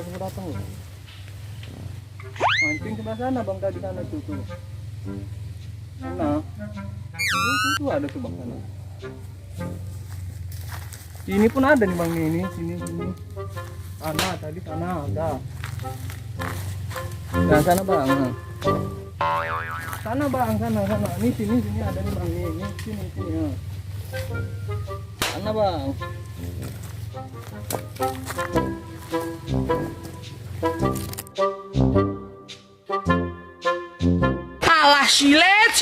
semua datang loh. Mancing sebelah sana bang, tadi sana tuh. Sana. Tuh ada tuh bang sana. Ini pun ada nih bang, ini sini. Sana tadi sana ada. Nah sana bang. Sana bang, sana. Ini sini ada nih bang, ini sini ya. Sana bang. Alah, silet.